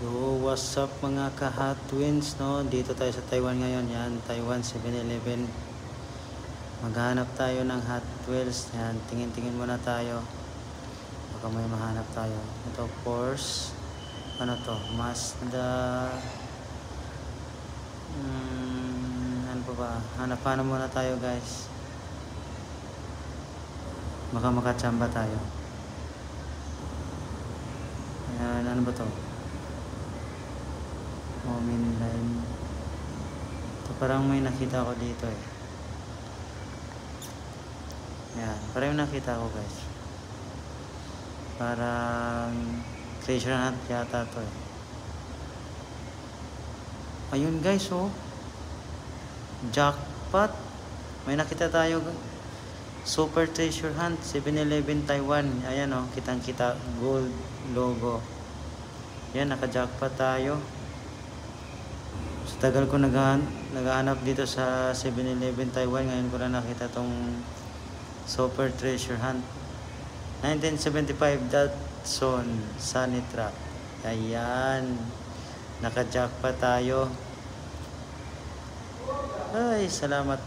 Yo, what's up mga ka-Hot Twins, no? Dito tayo sa Taiwan ngayon. Yan, Taiwan 7-Eleven. Maghanap tayo ng Hot Wheels. Yan, tingin-tingin muna tayo. Baka may mahanap tayo. Ito, Porsche. Ano to? Mazda. Ano pa ba? Hanap-hanap muna tayo, guys. Baka makachamba tayo. Ayan, ano ba to? Moment line. Ito parang may nakita ko dito eh. Yan, parang nakita ko, guys. Parang treasure hunt yata to eh. Ayun, guys, oh. Jackpot. May nakita tayo. Super treasure hunt 7-Eleven Taiwan. Ayan, oh, kitang-kita gold logo. Yan, naka-jackpot tayo. Sa tagal ko naghahanap dito sa 7-Eleven Taiwan, ngayon ko na nakita tong Super Treasure Hunt 1975 Datsun Sanitrac. Ayan, naka-jackpot tayo. Ay, salamat.